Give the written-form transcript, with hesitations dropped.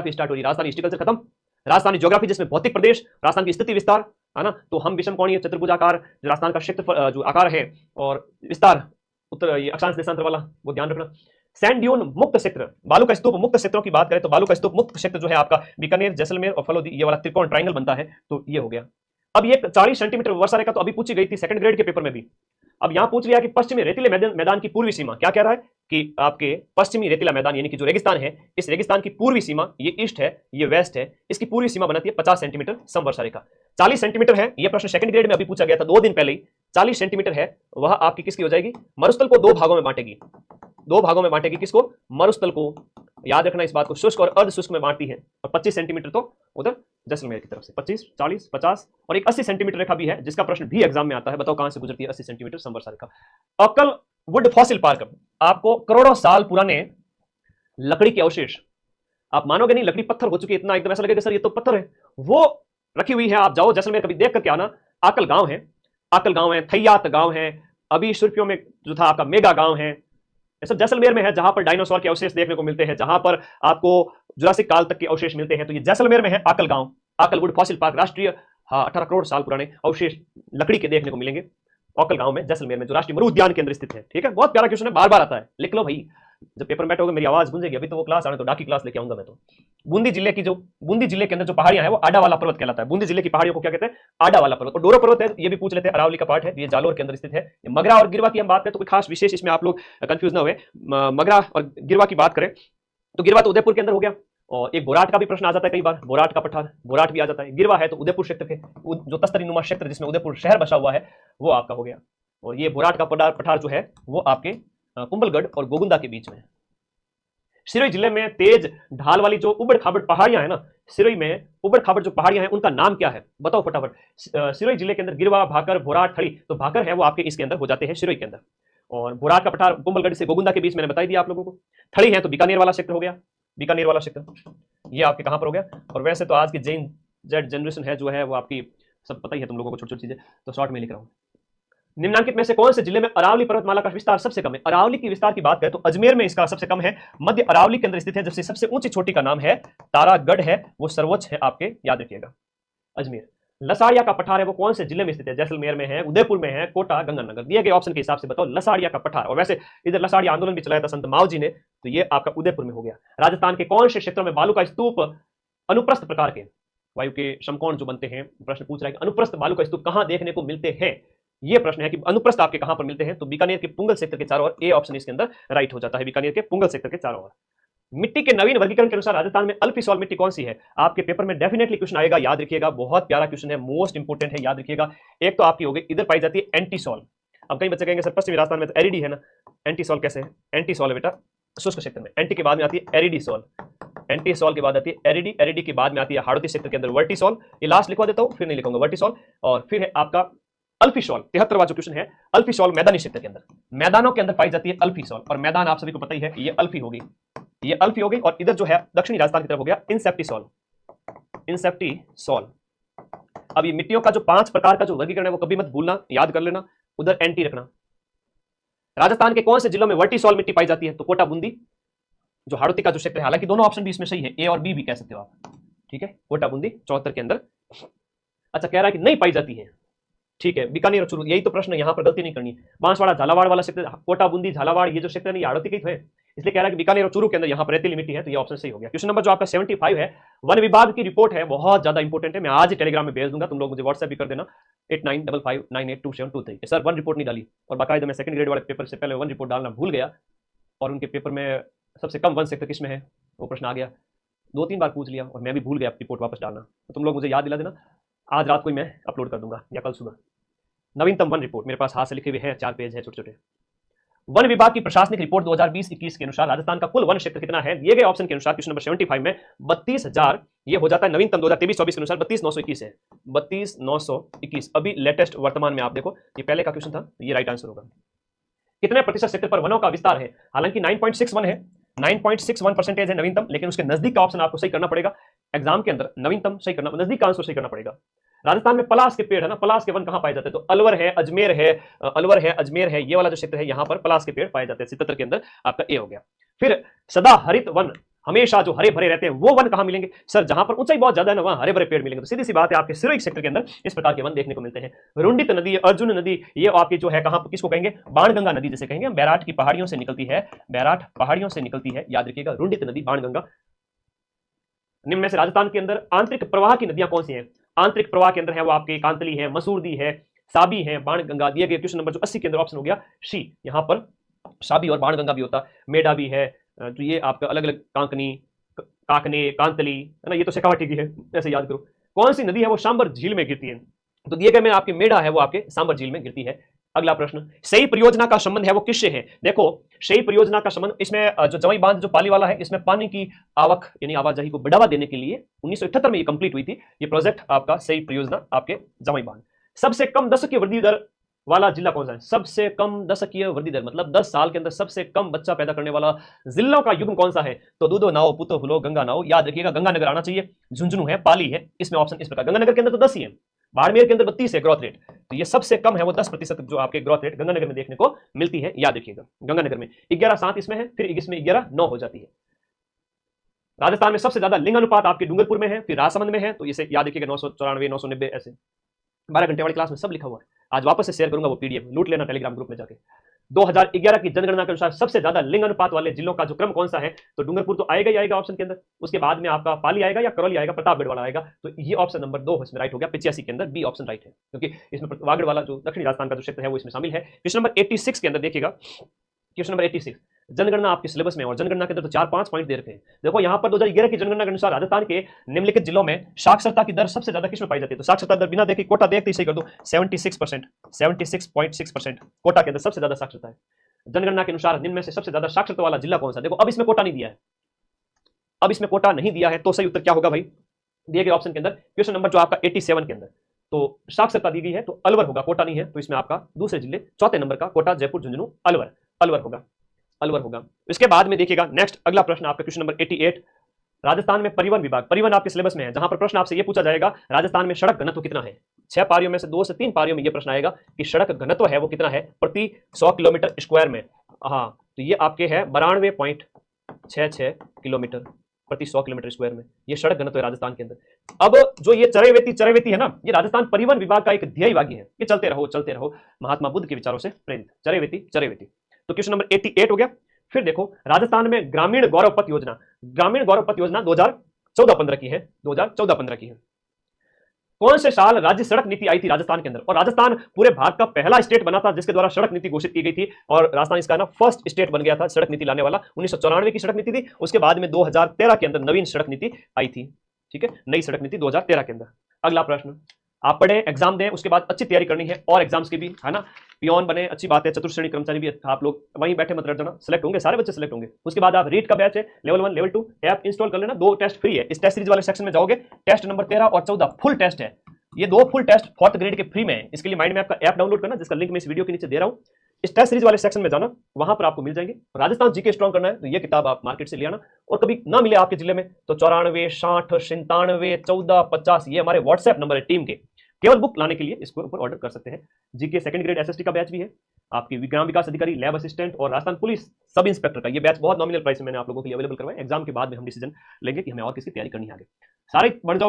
Geography start हो रही है, राजस्थानी हिस्ट्री कल्चर खत्म, राजस्थानी ज्योग्राफी जिसमें भौतिक प्रदेश, राजस्थान की स्थिति विस्तार, है ना। तो हम विषम कोणीय चतुर्भुजाकार जो राजस्थान का क्षेत्र जो आकार है और विस्तार उत्तर ये अक्षांश देशांतर वाला वो ध्यान रखना। सैंड ड्यून मुक्त क्षेत्र, बालू का स्तूप मुक्त क्षेत्रों की बात करें तो बालू का स्तूप मुक्त क्षेत्र जो है आपका बीकानेर, जैसलमेर और फलोदी, ये वाला त्रिकोण ट्रायंगल बनता है, तो ये हो गया। अब ये 40 सेंटीमीटर वर्षा रेखा तो अभी पूछी गई थी सेकंड ग्रेड के पेपर में भी। अब यहां पूछ लिया कि पश्चिमी रेतीले मैदान की पूर्वी सीमा, क्या कह रहा है कि आपके पश्चिमी रेतीला मैदान यानी कि जो रेगिस्तान है, इस रेगिस्तान की पूर्वी सीमा, ये ईस्ट है, ये वेस्ट है, इसकी पूर्वी सीमा बनाती है 50 सेंटीमीटर समवर्षा रेखा। 40 सेंटीमीटर है, ये प्रश्न सेकंड ग्रेड में अभी पूछा गया था 2 दिन पहले ही। 40 सेंटीमीटर है, वह आपकी किसकी हो जाएगी, मरुस्थल को 2 भागों में बांटेगी, 2 भागों में बांटेगी, किसको, मरुस्थल को। याद रखना इस बात को, शुष्क और अर्ध शुष्क में बांटती है। और 25 सेंटीमीटर तो उधर जैसलमेर की तरफ से, 25, 40, 50 और एक 80 सेंटीमीटर रेखा भी है, जिसका प्रश्न भी एग्जाम में आता है। बताओ कहां से गुजरती है 80 सेंटीमीटर समवर्षा रेखा। अक्कल वुड फॉसिल पार्क, आपको करोड़ों साल पुराने लकड़ी के अवशेष, आप मानोगे नहीं, लकड़ी पत्थर हो चुकी है, इतना एकदम ऐसा लगेगा सर ये तो पत्थर है, वो रखी हुई है। आप जाओ जैसलमेर कभी देख करके आना। आकल गांव है, आकल गांव है, थैयात गांव है, अभी सुर्खियों में जो था आपका मेगा गांव है, ये सब जैसलमेर में है, जहां पर डायनासोर के अवशेष देखने को मिलते हैं, जहां पर आपको जुरासिक काल तक के अवशेष मिलते हैं, तो ये जैसलमेर में है आकल गांव, आकल वुड फॉसिल पार्क, राष्ट्रीय 18 करोड़ साल पुराने अवशेष लकड़ी के देखने को मिलेंगे आकल गांव में, जैसलमेर में, जो राष्ट्रीय मरु उद्यान के अंदर स्थित है। ठीक है, बहुत प्यारा क्वेश्चन है, बार बार आता है, लिख लो भाई, जब पेपर में बैठोगे मेरी आवाज गूंजेगी। अभी तो वो क्लास आने तो डाकी क्लास लेके आऊंगा मैं तो। बूंदी जिले के अंदर जो पहाड़ियां हैं वो आडा वाला पर्वत कहलाता है। बूंदी जिले की पहाड़ियों को क्या कहते हैं, आडा वाला पर्वत। और डोरो पर्वत है, ये भी पूछ लेते हैं, अरावली का पार्ट है, ये जालोर के अंदर स्थित है। मगरा और गिरवा की हम बात करें तो कोई खास विशेष इसमें आप लोग कंफ्यूज ना हुए। मगरा और गिरवा की बात करें तो गिरवा तो उदयपुर के अंदर हो गया, और एक बोराट का भी प्रश्न आ जाता है कई बार, बोराट का पठार, बोराट भी आ जाता है। गिरवा है तो उदयपुर क्षेत्र के, जो तस्तरी नुमा क्षेत्र जिसमें उदयपुर शहर बसा हुआ है वो आपका हो गया। और ये बोराट का पठार जो है वो आपके कुंभलगढ़ और गोगुंदा के बीच में। सिरोही जिले में तेज ढाल वाली जो उबड़ खाबड़ पहाड़ियां है ना, सिरोही में उबड़ खाबड़ जो पहाड़ियां हैं उनका नाम क्या है, बताओ फटाफट। सिरोही जिले के अंदर गिरवा, भाकर, बोराट, थड़ी, तो भाकर है वो आपके इसके अंदर हो जाते हैं सिरोही के अंदर। और बोराट का पठार कुंभलगढ़ से गोगुंदा के बीच मैंने बता दिया आप लोगों को। थड़ी है तो बीकानेर वाला क्षेत्र हो गया, बीकानेर वाला क्षेत्र ये आपके कहां पर हो गया। और वैसे तो आज की जेड जनरेशन है जो है वो आपकी सब पता ही है तुम लोगों को, छोटी छोटी चीजें, तो शॉर्ट में लिख रहा हूं। निम्नलिखित में से कौन से जिले में अरावली पर्वतमाला का विस्तार सबसे कम है। अरावली की विस्तार की बात करें तो अजमेर में इसका सबसे कम है, मध्य अरावली के अंदर स्थित है, जबकि सबसे ऊंची चोटी का नाम है तारागढ़ है, वो सर्वोच्च है आपके, याद रखिएगा अजमेर। लसाड़िया का पठार है वो कौन से जिले में स्थित है, जैसलमेर में है, उदयपुर में है, कोटा, गंगानगर। दिए गए ऑप्शन के हिसाब से बताओ लसाड़िया का पठार। और वैसे इधर लसाड़िया आंदोलन भी चलाया था संत माव जी ने, तो ये आपका उदयपुर में हो गया। राजस्थान के कौन से क्षेत्रों में बालू का स्तूप अनुप्रस्थ प्रकार के, वायु के समकोण जो बनते हैं, प्रश्न पूछ रहा है कि अनुप्रस्थ बालू का स्तूप कहां देखने को मिलते हैं। ये प्रश्न है कि अनुप्रस्थ आपके कहां पर मिलते हैं, तो बीकानेर के पुंगल सेक्टर के चारों ओर, ए ऑप्शन इसके अंदर राइट हो जाता है, बीकानेर के पुंगल सेक्टर के चारों ओर। मिट्टी के नवीन वर्गीकरण के अनुसार राजस्थान में अल्फी सॉल्ट मिट्टी कौन सी है, आपके पेपर में डेफिनेटली क्वेश्चन आएगा, याद रखिएगा, बहुत प्यारा क्वेश्चन है, मोस्ट इंपोर्टेंट है, याद रखिएगा। एक तो आपकी हो गई, इधर पाई जाती है एंटी सॉल। अब कई बच्चे कहेंगे सर पश्चिमी राजस्थान में तो एरिडी है ना, एंटी सॉल कैसे है, एंटी सॉल है बेटा शुष्क क्षेत्र में, एंटी के बाद में आती है एरिडी सॉल, एंटी सॉल के बाद आती है एरिडी, एरिडी के बाद में आती है हाड़ौती क्षेत्र के अंदर वर्टिसॉल, ये लास्ट लिखवा देता हूं, फिर नहीं लिखूंगा वर्टिसॉल। और फिर है आपका अल्फीसॉल, 73वां जो क्वेश्चन है, अल्फीसॉल मैदानी क्षेत्र के अंदर, मैदानों के अंदर पाई जाती है अल्फीसॉल, और मैदान आप सभी को पता ही है, ये अल्फी होगी, ये अल्फी हो गई। और इधर जो है दक्षिणी राजस्थान की तरफ हो गया इंसेप्टिसॉल, इंसेप्टिसॉल। अब ये मिट्टियों का जो 5 प्रकार का जो वर्गीकरण है वो कभी मत भूलना, याद कर लेना, उधर एंटी रखना। राजस्थान के कौन से जिलों में वर्टिसॉल मिट्टी पाई जाती है, तो कोटा, बूंदी, जो हाड़ौती का जो क्षेत्र है, हालांकि दोनों ऑप्शन भी इसमें सही है, ए और बी भी कह सकते हो आप, ठीक है, कोटा, बूंदी 74 के अंदर। अच्छा, कह रहा है कि नहीं पाई जाती है, ठीक है, बीकानेर और चूरू, यही तो प्रश्न, यहां पर गलती नहीं करनी। बांसवाड़ा, झालावाड़ वाला क्षेत्र, कोटा, बूंदी, झालावाड़, ये जो क्षेत्र है हाड़ौती के है, इसलिए कह रहा है कि बीकानेर और चूरू के अंदर यहां पर रेतीली मिट्टी है, तो ये ऑप्शन सही हो गया। क्वेश्चन नंबर जो आपका 75 है, वन विभाग की रिपोर्ट है, बहुत ज्यादा इंपॉर्टेंट है, मैं आज ही टेलीग्राम में भेज दूंगा, तुम लोग मुझे व्हाट्सएप भी कर देना 8955982723। सर वन रिपोर्ट नहीं डाली, और बाकायदा मैं सेकंड ग्रेड वाले पेपर से पहले वन रिपोर्ट डालना भूल गया, और उनके पेपर में सबसे कम वन सेक्टर किसमें है, वो प्रश्न आ गया, 2-3 बार पूछ लिया, और मैं भी भूल गया रिपोर्ट वापस डालना, तो तुम लोग मुझे याद दिला देना, आज रात को ही मैं अपलोड कर दूंगा या कल सुबह। नवीनतम वन रिपोर्ट मेरे पास हाथ से लिखे हुए हैं, 4 पेज है छोटे छोटे। वन विभाग की प्रशासनिक रिपोर्ट 2020-21 के अनुसार राजस्थान का कुल वन क्षेत्र कितना है, दिए गए ऑप्शन के अनुसार क्वेश्चन नंबर 75 में 32,000 ये हो जाता है, नवीनतम 2023-24 के अनुसार 32,921 है, 32,921। अभी लेटेस्ट वर्तमान में आप देखो, ये पहले का क्वेश्चन था, ये राइट आंसर होगा। कितने प्रतिशत क्षेत्र पर वनों का विस्तार है, हालांकि 9.61 है, 9.61% है नवीनतम, लेकिन उसके नजदीक का ऑप्शन आपको सही करना पड़ेगा एग्जाम के अंदर, नवीनतम सही करना, नजदीक का आंसर सही करना पड़ेगा। राजस्थान में पलास के पेड़ है ना, पलास के वन कहां पाए जाते हैं, तो अलवर है, अजमेर है, अलवर है, अजमेर है, ये वाला जो क्षेत्र है यहां पर पलास के पेड़ पाए जाते हैं, 77 के अंदर आपका ए हो गया। फिर सदा हरित वन हमेशा जो हरे भरे रहते हैं वो वन कहां मिलेंगे? सर जहां पर ऊंचाई बहुत ज्यादा है ना वहां हरे भरे पेड़ मिलेंगे। तो सीधी सी बात है, आपके सिरोइक सेक्टर के अंदर इस प्रकार के वन देखने को मिलते हैं। रुंडित नदी, अर्जुन नदी, ये आपकी जो है कहां, किसको कहेंगे? बाणगंगा नदी जिसे कहेंगे, बैराट की पहाड़ियों से निकलती है, बैराट पहाड़ियों से निकलती है, याद रखिएगा, रुंडित नदी, बाणगंगा। निम्न में से राजस्थान के अंदर आंतरिक प्रवाह की नदियां कौन सी हैं? आंतरिक प्रवाह के अंदर है वो आपके कांतली है, मसूरदी है, साबी है, बाणगंगा। दिए गए क्वेश्चन नंबर जो 80 के अंदर ऑप्शन हो गया सी, यहां पर साबी और बाणगंगा भी होता, मेडा भी है। तो ये आपका अलग अलग कांकनी, काकने, कांतली है ना, ये तो शेखावटी की है, ऐसे याद करो। कौन सी नदी है वो सांबर झील में गिरती है? तो दिए गए में आपके मेढा है वो आपके सांबर झील में गिरती है। अगला प्रश्न, सही परियोजना का संबंध है वो किससे है? देखो सही परियोजना का संबंध इसमें जो जवाई बांध जो पाली वाला है, इसमें पानी की आवक यानी आवाजाही को बढ़ावा देने के लिए 1978 में ये कंप्लीट हुई थी ये प्रोजेक्ट आपका सही परियोजना आपके जवाई बांध। सबसे कम दशकीय वृद्धि दर वाला जिला कौन सा है? सबसे कम दशकीय वृद्धि दर मतलब 10 साल के अंदर सबसे कम बच्चा पैदा करने वाला जिलों का युग्म कौन सा है? तो दूधो नाओ, पुतो फुलो, गंगा नाओ। याद रखिएगा गंगानगर आना चाहिए, झुंझुनू है, पाली है, इसमें ऑप्शन इस प्रकार। गंगानगर के अंदर तो 10 ही है, बाड़मेर के अंदर 32 है ग्रोथ रेट, तो ये सबसे कम है वो 10% जो आपके ग्रोथ रेट गंगानगर में देखने को मिलती है, याद रखिएगा। गंगानगर में 11.7 इसमें है, फिर इसमें 11.9 हो जाती है। राजस्थान में सबसे ज्यादा लिंग अनुपात आपके डूंगरपुर में है, फिर राजसमंद में है, तो इसे याद रखिएगा 994, 990 ऐसे। 12 घंटे वाली क्लास में सब लिखा हुआ है, आज वापस से शेयर करूंगा वो पीडीएफ, लूट लेना टेलीग्राम ग्रुप में जाके। 2011 की जनगणना के अनुसार सबसे ज्यादा लिंग अनुपात वाले जिलों का जो क्रम कौन सा है? तो डूंगरपुर तो आएगा ही आएगा ऑप्शन के अंदर, उसके बाद में आपका पाली आएगा या करौली आएगा, प्रतापगढ़ वाला आएगा, तो ये ऑप्शन नंबर 2 इसमें राइट हो गया। 85 के अंदर बी ऑप्शन राइट है, क्योंकि इसमें प्रतापगढ़ वाला जो दक्षिणी राजस्थान का जो क्षेत्र है वो इसमें शामिल है। क्वेश्चन नंबर 86 के अंदर देखिएगा, क्वेश्चन नंबर 86, जनगणना आपके सिलेबस में, और जनगणना के अंदर तो 4-5 पॉइंट दे रखे हैं। देखो यहाँ पर 2011 की जनगणना के अनुसार राजस्थान के निम्नलिखित जिलों में साक्षरता की दर सबसे ज्यादा किसमें पाई जाती है? तो साक्षरता दर बिना देखे कोटा देखते ही सही कर दो, 76%, 76.6% कोटा के अंदर सबसे ज्यादा साक्षरता है। जनगणना के अनुसार निम्न में से सबसे ज्यादा साक्षरता वाला जिला कौन सा? देखो अब इसमें कोटा नहीं दिया है, अब इसमें कोटा नहीं दिया है, तो सही उत्तर क्या होगा भाई? दिए गए ऑप्शन के अंदर क्वेश्चन नंबर जो आपका 87 के अंदर, तो साक्षरता दी गई है तो अलवर होगा, कोटा नहीं है, तो इसमें आपका दूसरे जिले चौथे नंबर का कोटा, जयपुर, झुंझुनू, अलवर, अलवर होगा, अलवर होगा। इसके बाद में देखिएगा नेक्स्ट अगला प्रश्न आपका क्वेश्चन नंबर 88, राजस्थान में परिवहन विभाग, परिवहन आपके सिलेबस में है, जहां पर प्रश्न आपसे यह पूछा जाएगा राजस्थान में सड़क घनत्व कितना है? 6 पारियों में से 2 से 3 पारियों में यह प्रश्न आएगा कि सड़क घनत्व है वो कितना है प्रति 100 किलोमीटर स्क्वायर में। हाँ, तो ये आपके है 92.66 किलोमीटर प्रति 100 किलोमीटर स्क्वायर में, ये सड़क घनत्व है राजस्थान के अंदर। अब जो ये चरैवेती है ना, ये राजस्थान परिवहन विभाग का एक ध्येय वाक्य है, ये चलते रहो महात्मा बुद्ध के विचारों से प्रेरित, चरैवेती। तो क्वेश्चन नंबर 88 हो गया। फिर देखो राजस्थान में ग्रामीण गौरव पथ योजना, ग्रामीण गौरव पथ योजना 2014-15 की है, 2014-15 की है। कौन से साल राज्य सड़क नीति आई थी राजस्थान के अंदर? और राजस्थान पूरे भारत का पहला स्टेट बना था जिसके द्वारा सड़क नीति घोषित की गई थी, और राजस्थान इसका ना फर्स्ट स्टेट बन गया था सड़क नीति लाने वाला। 1994 की सड़क नीति थी, उसके बाद में 2013 के अंदर नवीन सड़क नीति आई थी, ठीक है, नई सड़क नीति 2013 के अंदर। अगला प्रश्न, आप पढ़े, एग्जाम दें, उसके बाद अच्छी तैयारी करनी है, और एग्जाम्स की भी है ना, पियोन बने, अच्छी बात है, चतुर्थ श्रेणी कर्मचारी भी आप लोग वहीं बैठे मत रह जाना, सिलेक्ट होंगे, सारे बच्चे सिलेक्ट होंगे। उसके बाद आप रीड का बैच है, लेवल 1 लेवल 2 ऐप इंस्टॉल कर लेना, 2 टेस्ट फ्री है, इस टेस्ट सीरीज वाले सेक्शन में जाओगे, टेस्ट नंबर 13 और 14 फुल टेस्ट है, ये 2 फुल टेस्ट 4th ग्रेड के फ्री में है। इसके लिए माइंड मैप का ऐप डाउनलोड करना, जिसका लिंक मैं इस वीडियो के नीचे दे रहा हूं, इस टेस्ट सीरीज वाले सेक्शन में जाना, वहां पर आपको मिल जाएंगे। राजस्थान जीके स्ट्रॉन्ग करना है तो ये किताब आप मार्केट से ले आना, और कभी ना मिले आपके जिले में तो 94 60 97 14 50 ये हमारे व्हाट्सएप नंबर है टीम के, केवल बुक लाने के लिए इसको ऊपर ऑर्डर कर सकते हैं। जीके सेकंड ग्रेड एसएसटी का बैच भी है, आपकी ग्राम विकास अधिकारी, लैब असिस्टेंट और राजस्थान पुलिस सब इंस्पेक्टर का ये बैच बहुत नॉमिनल प्राइस में मैंने आप लोगों के लिए अवेलेबल करवाया। एग्जाम के बाद में हम डिसीजन लेंगे कि हमें और किसकी तैयारी करनी है आगे, सारे बढ़ जाओगे।